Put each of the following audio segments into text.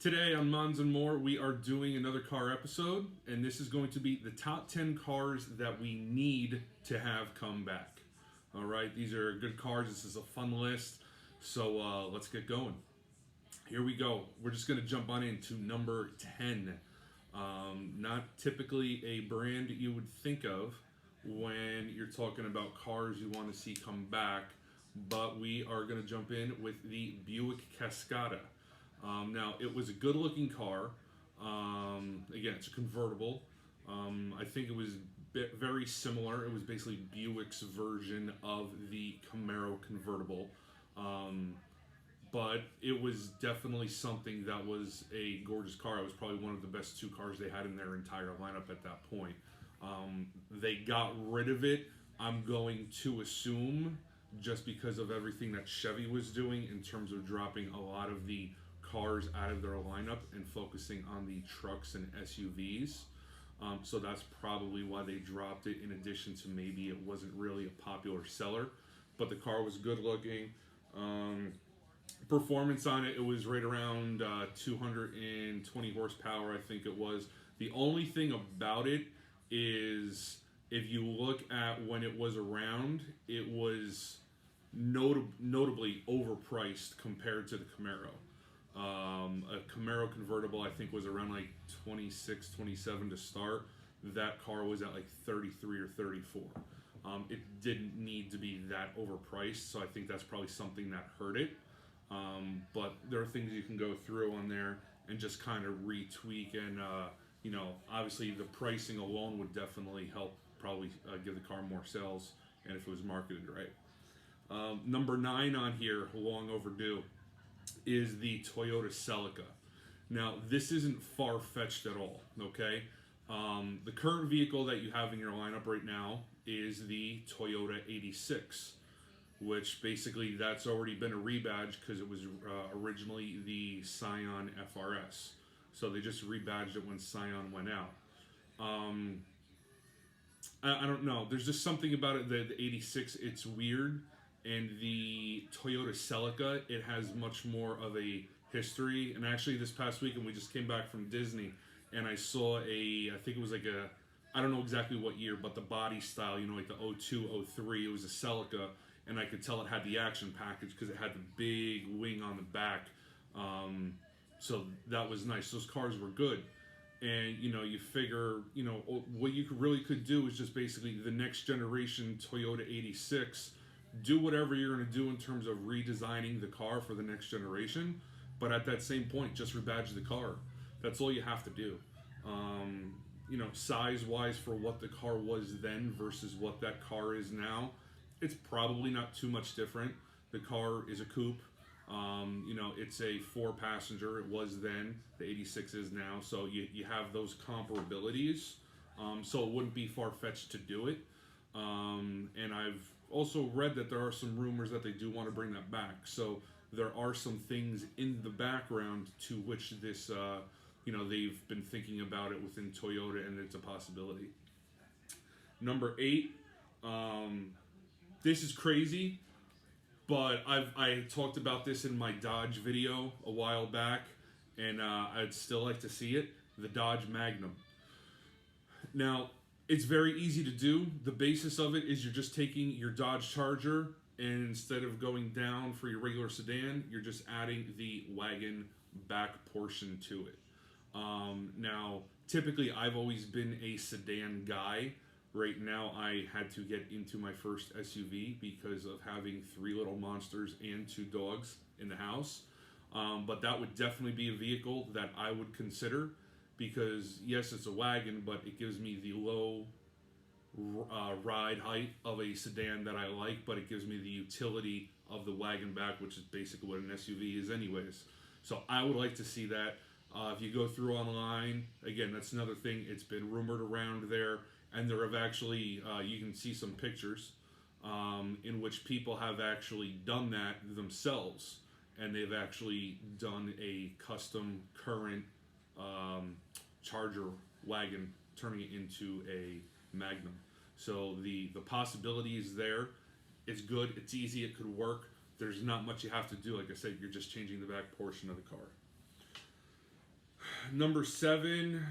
Today on Mons and More, we are doing another car episode, and this is going to be the top 10 cars that we need to have come back. All right, these are good cars. This is a fun list, so let's get going. Here we go. We're just going to jump on into number 10. Not typically a brand you would think of when you're talking about cars you want to see come back, but we are going to jump in with the Buick Cascada. Now, it was a good-looking car. Again, it's a convertible. I think it was very similar. It was basically Buick's version of the Camaro convertible. But it was definitely something that was a gorgeous car. It was probably one of the best two cars they had in their entire lineup at that point. They got rid of it, I'm going to assume, just because of everything that Chevy was doing in terms of dropping a lot of the cars out of their lineup and focusing on the trucks and SUVs. So that's probably why they dropped it, in addition to maybe it wasn't really a popular seller. But the car was good looking. Performance on it, it was right around 220 horsepower, I think it was. The only thing about it is, if you look at when it was around, it was notably overpriced compared to the Camaro. A Camaro convertible, I think, was around like 26, 27 to start. That car was at like 33 or 34. It didn't need to be that overpriced, so I think that's probably something that hurt it. But there are things you can go through on there and just kind of retweak, and obviously the pricing alone would definitely help probably give the car more sales, and if it was marketed right. Number 9 on here, long overdue, is the Toyota Celica. Now, this isn't far-fetched at all, okay? The current vehicle that you have in your lineup right now is the Toyota 86, which basically that's already been a rebadge because it was originally the Scion FRS. So they just rebadged it when Scion went out. I don't know. There's just something about it, the 86, it's weird. And the Toyota Celica, it has much more of a history. And actually this past weekend we just came back from Disney and I saw I think it was like I don't know exactly what year, but the body style, like the 02, 03, it was a Celica. And I could tell it had the action package because it had the big wing on the back. So that was nice. Those cars were good. And, you figure, what you really could do is just basically the next generation Toyota 86, do whatever you're going to do in terms of redesigning the car for the next generation. But at that same point, just rebadge the car. That's all you have to do. Size-wise for what the car was then versus what that car is now, it's probably not too much different. The car is a coupe. It's a 4-passenger. It was then. The 86 is now. So you have those comparabilities. So it wouldn't be far-fetched to do it. And I've also read that there are some rumors that they do want to bring that back. So there are some things in the background to which this, they've been thinking about it within Toyota, and it's a possibility. Number 8. This is crazy, but I talked about this in my Dodge video a while back, and I'd still like to see it, the Dodge Magnum. Now, it's very easy to do. The basis of it is you're just taking your Dodge Charger, and instead of going down for your regular sedan, you're just adding the wagon back portion to it. Now, typically, I've always been a sedan guy. Right now, I had to get into my first SUV because of having 3 little monsters and 2 dogs in the house. But that would definitely be a vehicle that I would consider because, yes, it's a wagon, but it gives me the low ride height of a sedan that I like, but it gives me the utility of the wagon back, which is basically what an SUV is anyways. So I would like to see that. If you go through online, again, that's another thing. It's been rumored around there. And there have actually, you can see some pictures in which people have actually done that themselves. And they've actually done a custom current Charger wagon, turning it into a Magnum. So the possibility is there. It's good. It's easy. It could work. There's not much you have to do. Like I said, you're just changing the back portion of the car. Number 7,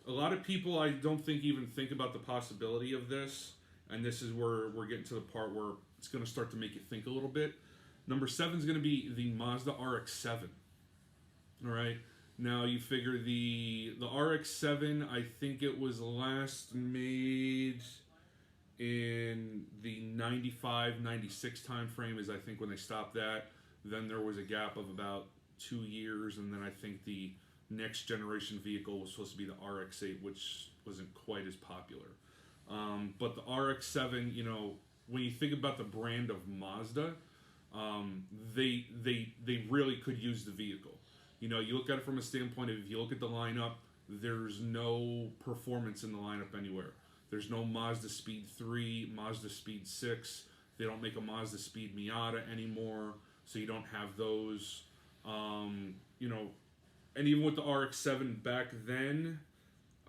a lot of people I don't think even think about the possibility of this, and this is where we're getting to the part where it's going to start to make you think a little bit. Number 7 is going to be the Mazda RX7. All right. Now you figure the RX7, I think it was last made in the 95, 96 time frame is I think when they stopped that. Then there was a gap of about 2 years, and then I think the next generation vehicle was supposed to be the RX8, which wasn't quite as popular. But the RX7, you know, when you think about the brand of Mazda, they really could use the vehicle. You know, you look at it from a standpoint of, if you look at the lineup, there's no performance in the lineup anywhere. There's no Mazda Speed 3, Mazda Speed 6. They don't make a Mazda Speed Miata anymore, so you don't have those. You know, and even with the RX-7 back then,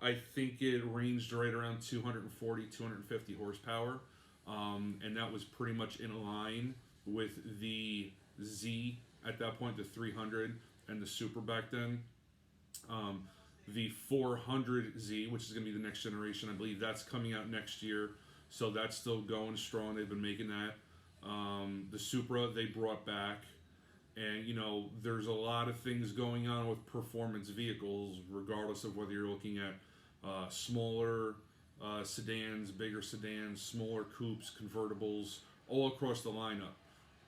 I think it ranged right around 240, 250 horsepower. And that was pretty much in line with the Z at that point, the 300 and the Super back then. The 400Z, which is going to be the next generation, I believe that's coming out next year. So that's still going strong. They've been making that. The Supra they brought back. And, you know, there's a lot of things going on with performance vehicles, regardless of whether you're looking at smaller sedans, bigger sedans, smaller coupes, convertibles, all across the lineup.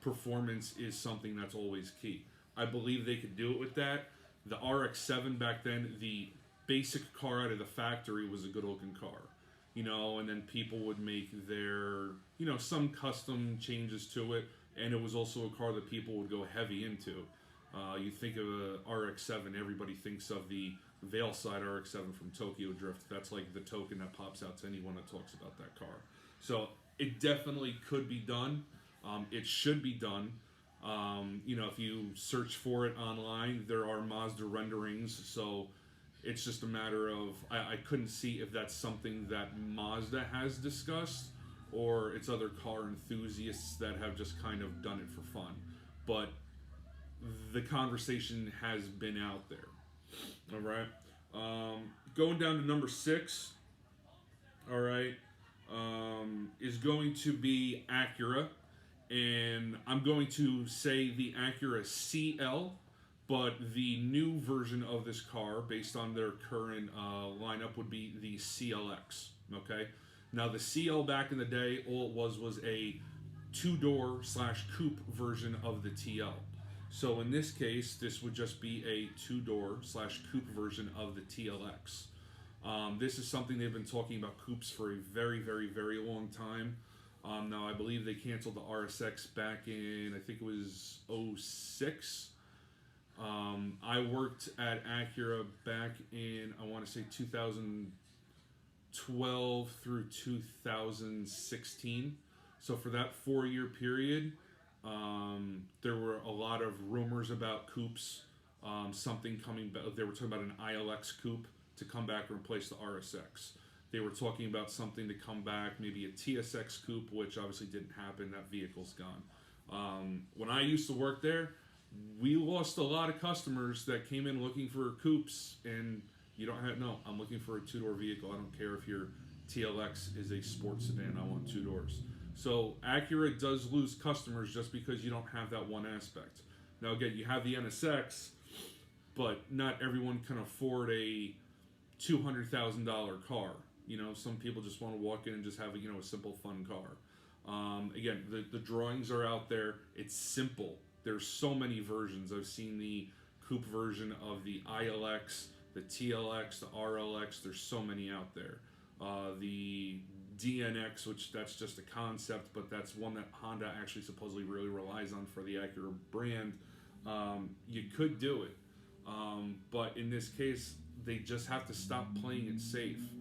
Performance is something that's always key. I believe they could do it with that. The RX-7 back then, the basic car out of the factory was a good-looking car. You know, and then people would make their, you know, some custom changes to it. And it was also a car that people would go heavy into. You think of a RX-7, everybody thinks of the Veilside RX-7 from Tokyo Drift. That's like the token that pops out to anyone that talks about that car. So it definitely could be done. It should be done. You know, if you search for it online, there are Mazda renderings. So it's just a matter of, I couldn't see if that's something that Mazda has discussed, or it's other car enthusiasts that have just kind of done it for fun. But the conversation has been out there. All right. Going down to number 6, all right, is going to be Acura. And I'm going to say the Acura CL, but the new version of this car, based on their current lineup, would be the CLX, okay? Now, the CL back in the day, all it was a 2-door / coupe version of the TL. So in this case, this would just be a 2-door / coupe version of the TLX. This is something they've been talking about coupes for a very, very, very long time. Now, I believe they canceled the RSX back in, I think it was 06. I worked at Acura back in, I want to say 2012 through 2016. So for that 4-year period, there were a lot of rumors about coupes. Something coming back. They were talking about an ILX coupe to come back and replace the RSX. They were talking about something to come back, maybe a TSX coupe, which obviously didn't happen. That vehicle's gone. When I used to work there, we lost a lot of customers that came in looking for coupes, and you don't have, no, I'm looking for a 2-door vehicle. I don't care if your TLX is a sports sedan. I want 2 doors. So Acura does lose customers just because you don't have that one aspect. Now again, you have the NSX, but not everyone can afford a $200,000 car. You know, some people just want to walk in and just have a, you know, a simple, fun car. Again, the drawings are out there. It's simple. There's so many versions. I've seen the coupe version of the ILX, the TLX, the RLX. There's so many out there. The DNX, which that's just a concept, but that's one that Honda actually supposedly really relies on for the Acura brand. You could do it. But in this case, they just have to stop playing it safe.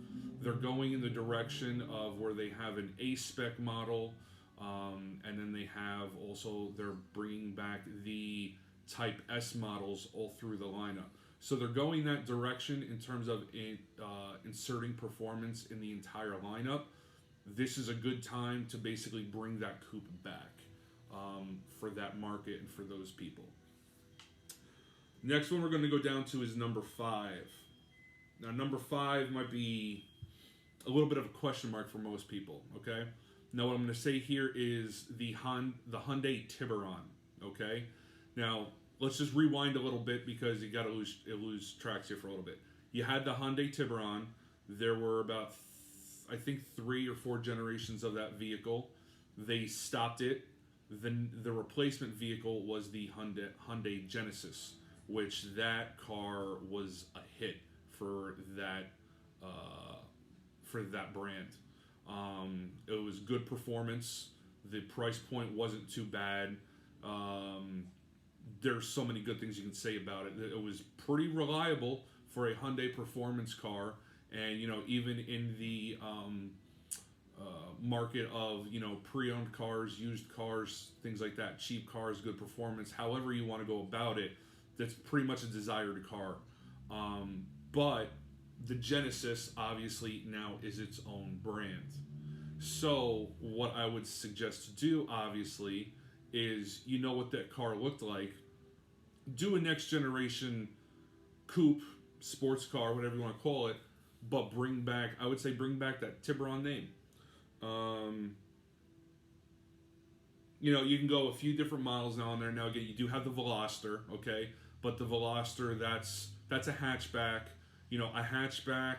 They're going in the direction of where they have an A-spec model, and then they have also, they're bringing back the Type S models all through the lineup. So they're going that direction in terms of inserting performance in the entire lineup. This is a good time to basically bring that coupe back for that market and for those people. Next one we're going to go down to is number 5. Now, number 5 might be a little bit of a question mark for most people, okay? Now, what I'm going to say here is the Hyundai Tiburon, okay? Now, let's just rewind a little bit because you got to lose tracks here for a little bit. You had the Hyundai Tiburon. There were about, I think, 3 or 4 generations of that vehicle. They stopped it. Then the replacement vehicle was the Hyundai Genesis, which that car was a hit for that brand. It was good performance. The price point wasn't too bad. There's so many good things you can say about it. It was pretty reliable for a Hyundai performance car, and even in the market of pre-owned cars, used cars, things like that, cheap cars, good performance, however you want to go about it, that's pretty much a desired car. But the Genesis obviously now is its own brand. So what I would suggest to do, obviously, is what that car looked like. Do a next generation coupe, sports car, whatever you want to call it, but bring back that Tiburon name. You can go a few different models now on there. Now again, you do have the Veloster, okay, but the Veloster that's a hatchback. A hatchback,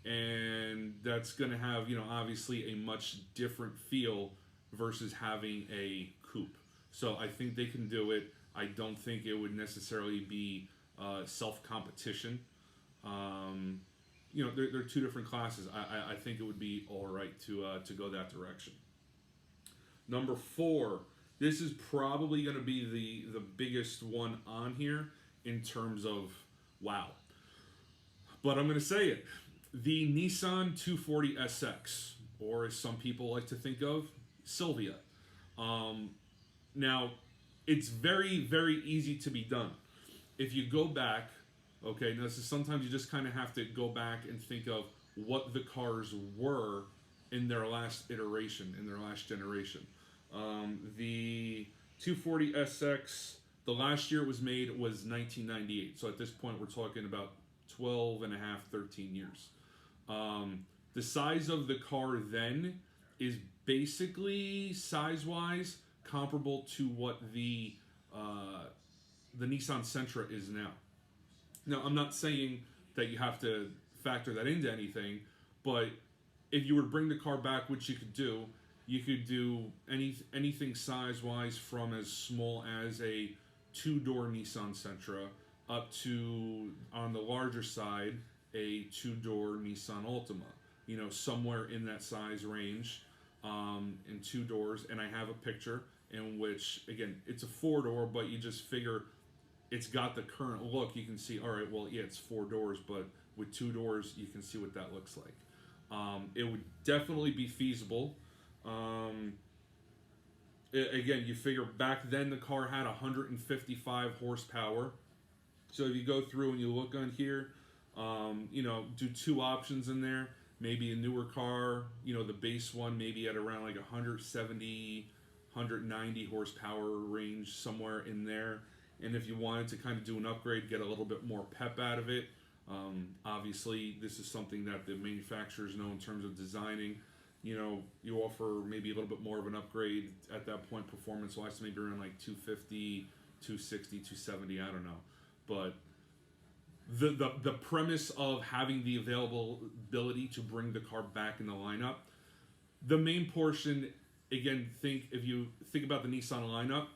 and that's going to have, obviously a much different feel versus having a coupe. So I think they can do it. I don't think it would necessarily be self-competition. They're 2 different classes. I think it would be all right to go that direction. Number 4, this is probably going to be the biggest one on here in terms of wow. But I'm going to say it. The Nissan 240SX, or as some people like to think of, Silvia. Now, it's very, very easy to be done. If you go back, okay, now this is sometimes you just kind of have to go back and think of what the cars were in their last iteration, in their last generation. The 240SX, the last year it was made was 1998. So at this point, we're talking about 12 and a half, 13 years. The size of the car then is basically size-wise comparable to what the Nissan Sentra is now. Now, I'm not saying that you have to factor that into anything, but if you were to bring the car back, which you could do anything size-wise from as small as a 2-door Nissan Sentra up to, on the larger side, a 2-door Nissan Altima. Somewhere in that size range, in 2 doors. And I have a picture in which, again, it's a 4-door, but you just figure it's got the current look. You can see, all right, well, yeah, it's 4 doors, but with 2 doors, you can see what that looks like. It would definitely be feasible. Again, you figure back then the car had 155 horsepower. So if you go through and you look on here, do 2 options in there. Maybe a newer car, the base one maybe at around like 170, 190 horsepower range, somewhere in there. And if you wanted to kind of do an upgrade, get a little bit more pep out of it, obviously this is something that the manufacturers know in terms of designing. You offer maybe a little bit more of an upgrade at that point, performance-wise, maybe around like 250, 260, 270, I don't know. But the premise of having the availability to bring the car back in the lineup, the main portion, again, if you think about the Nissan lineup,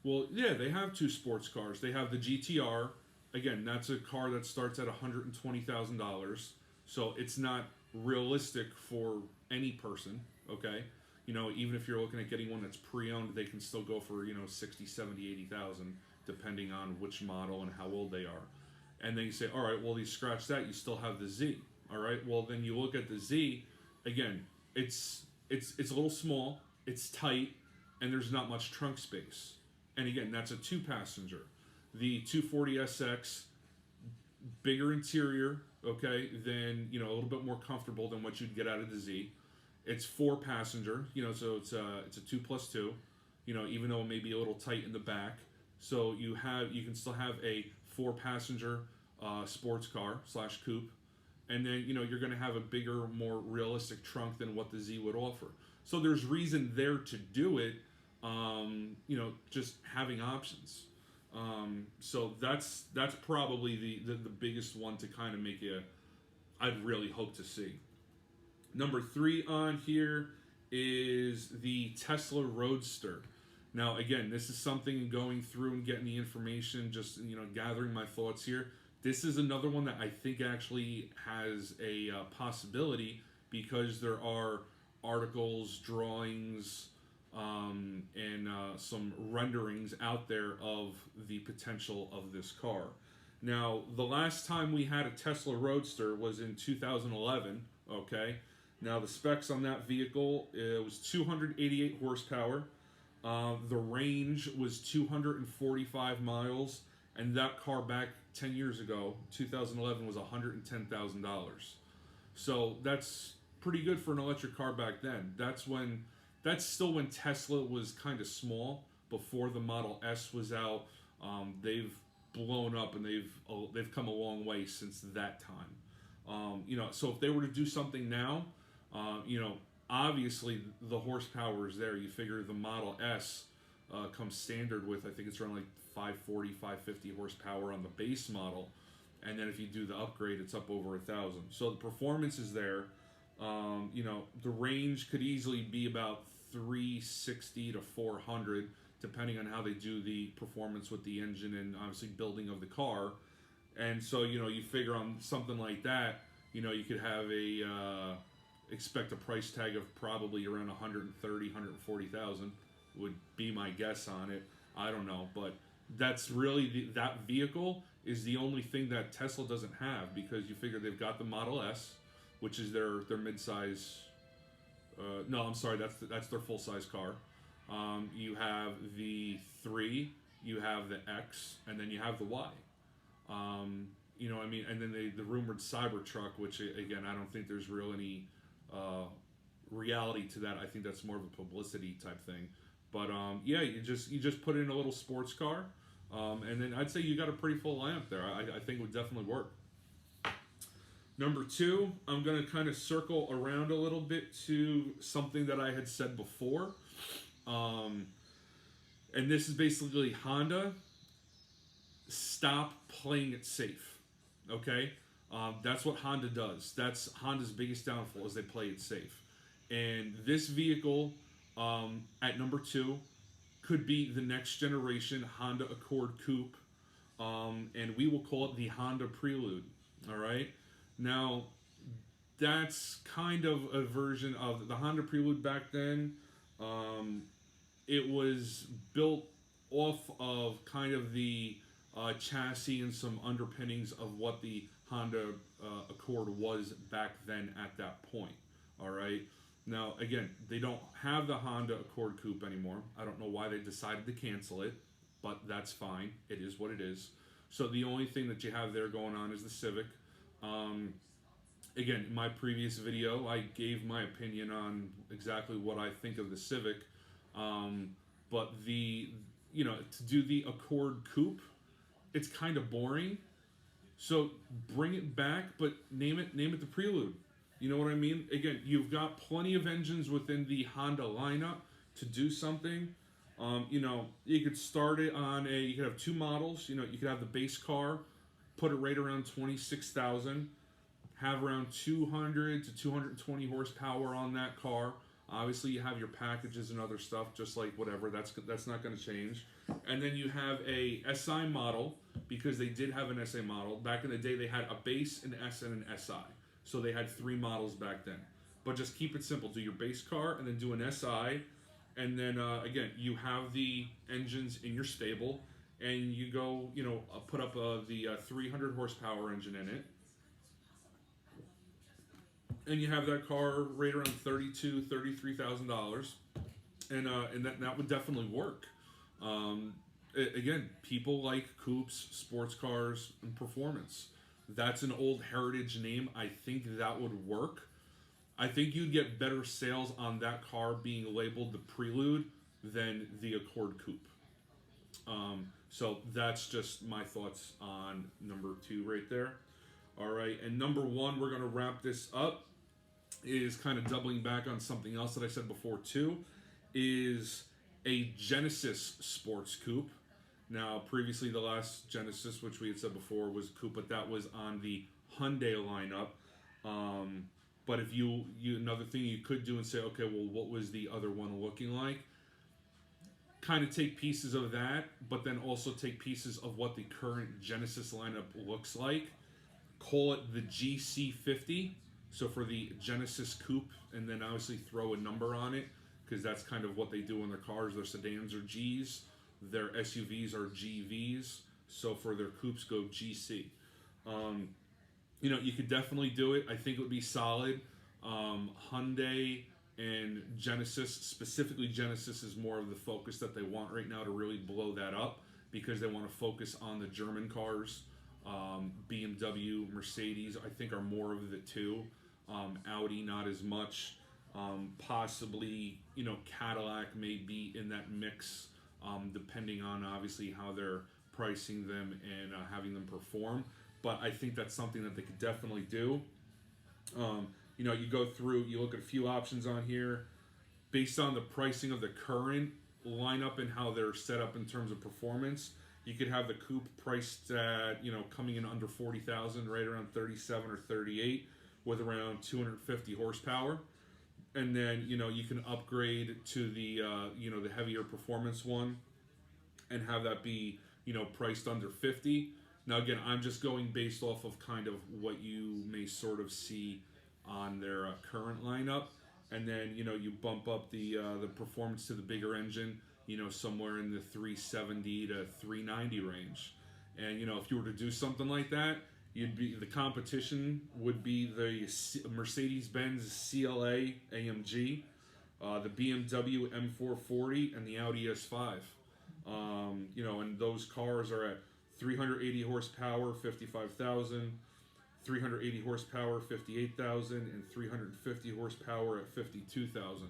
well, yeah, they have 2 sports cars. They have the GTR. Again, that's a car that starts at $120,000. So it's not realistic for any person, okay? Even if you're looking at getting one that's pre-owned, they can still go for, 60, 70, 80,000, depending on which model and how old they are. And then you say, all right, well, you scratch that, you still have the Z. All right, well, then you look at the Z, again, it's a little small, it's tight, and there's not much trunk space. And again, that's a 2-passenger. The 240SX, bigger interior, okay, then, a little bit more comfortable than what you'd get out of the Z. It's 4-passenger, so it's a 2+2, even though it may be a little tight in the back. So you can still have a 4-passenger sports car / coupe. and then you're going to have a bigger, more realistic trunk than what the Z would offer. So there's reason there to do it. Just having options. So that's probably the biggest one to kind of make you. I'd really hope to see. Number 3 on here is the Tesla Roadster. Now, again, this is something going through and getting the information, just gathering my thoughts here. This is another one that I think actually has a possibility, because there are articles, drawings, and some renderings out there of the potential of this car. Now, the last time we had a Tesla Roadster was in 2011, okay? Now, the specs on that vehicle, it was 288 horsepower. The range was 245 miles, and that car back 10 years ago, 2011, was $110,000. So that's pretty good for an electric car back then. That's still when Tesla was kind of small, before the Model S was out. They've blown up, and they've come a long way since that time. So if they were to do something now, obviously the horsepower is there. You figure the Model S comes standard with, I think it's around like 540, 550 horsepower on the base model, and then if you do the upgrade, it's up over 1,000. So the performance is there. The range could easily be about 360 to 400, depending on how they do the performance with the engine and obviously building of the car. And so you figure on something like that, you could have expect a price tag of probably around 130, 140,000 would be my guess on it. I don't know, but that's really that vehicle is the only thing that Tesla doesn't have, because you figure they've got the Model S, which is their midsize. No, I'm sorry, that's their full size car. You have the 3, you have the X, and then you have the Y. And then the rumored Cybertruck, which again I don't think there's any reality to that. I think that's more of a publicity type thing. But you just put in a little sports car, and then I'd say you got a pretty full lineup there. I think it would definitely work. Number 2, I'm going to kind of circle around a little bit to something that I had said before. And this is basically Honda. Stop playing it safe. Okay? That's what Honda does. That's Honda's biggest downfall, is they play it safe. And this vehicle, at number 2, could be the next generation Honda Accord Coupe. And we will call it the Honda Prelude. All right? Now, that's kind of a version of the Honda Prelude back then. It was built off of kind of the chassis and some underpinnings of what the Honda Accord was back then at that point. All right. Now, again, they don't have the Honda Accord Coupe anymore. I don't know why they decided to cancel it, but that's fine. It is what it is. So the only thing that you have there going on is the Civic. Again, in my previous video, I gave my opinion on exactly what I think of the Civic. But to do the Accord Coupe, it's kind of boring. So bring it back, but name it the Prelude. You know what I mean? Again, you've got plenty of engines within the Honda lineup to do something. You could start it on you could have 2 models. You could have the base car, put it right around 26,000, have around 200 to 220 horsepower on that car. Obviously, you have your packages and other stuff, just like whatever. That's not going to change. And then you have a SI model, because they did have an SA model. Back in the day, they had a base, an S, and an SI. So they had 3 models back then. But just keep it simple. Do your base car, and then do an SI. And then, again, you have the engines in your stable, and you go, put up the 300 horsepower engine in it. And you have that car right around $32,000, $33,000, and that would definitely work. Again, people like coupes, sports cars, and performance. That's an old heritage name. I think that would work. I think you'd get better sales on that car being labeled the Prelude than the Accord Coupe. So that's just my thoughts on number 2 right there. All right, and number one, we're going to wrap this up, is kind of doubling back on something else that I said before too, is a Genesis sports coupe. Now, previously, the last Genesis, which we had said before, was coupe, but that was on the Hyundai lineup. But if you another thing you could do and say, okay, well, what was the other one looking like? Kind of take pieces of that, but then also take pieces of what the current Genesis lineup looks like. Call it the GC50. So for the Genesis coupe, and then obviously throw a number on it, because that's kind of what they do in their cars. Their sedans are Gs, their SUVs are GVs. So for their coupes, go GC. You could definitely do it. I think it would be solid. Hyundai and Genesis, specifically Genesis, is more of the focus that they want right now to really blow that up, because they want to focus on the German cars. BMW, Mercedes, I think, are more of the two. Audi, not as much. Possibly, Cadillac may be in that mix, depending on obviously how they're pricing them and having them perform. But I think that's something that they could definitely do. You go through, you look at a few options on here based on the pricing of the current lineup and how they're set up in terms of performance. You could have the coupe priced at, coming in under 40,000, right around 37 or 38, with around 250 horsepower. And then, you can upgrade to the, the heavier performance one and have that be, priced under 50. Now, again, I'm just going based off of kind of what you may sort of see on their current lineup. And then, you bump up the performance to the bigger engine, somewhere in the 370 to 390 range. And, if you were to do something like that, the competition would be the Mercedes-Benz CLA AMG, the BMW M440, and the Audi S5. And those cars are at 380 horsepower, 55,000, 380 horsepower, 58,000, and 350 horsepower at 52,000.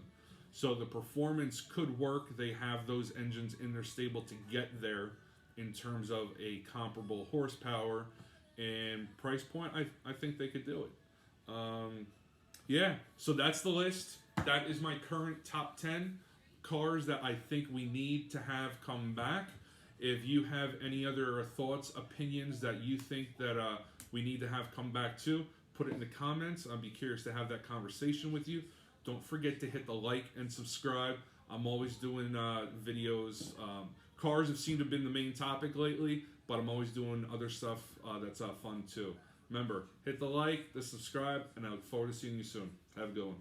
So the performance could work. They have those engines in their stable to get there in terms of a comparable horsepower and price point. I think they could do it. So that's the list. That is my current top 10 cars that I think we need to have come back. If you have any other thoughts, opinions that you think that we need to have come back to, put it in the comments. I'd be curious to have that conversation with you. Don't forget to hit the like and subscribe. I'm always doing videos. Cars have seemed to have been the main topic lately, but I'm always doing other stuff that's fun too. Remember, hit the like, the subscribe, and I look forward to seeing you soon. Have a good one.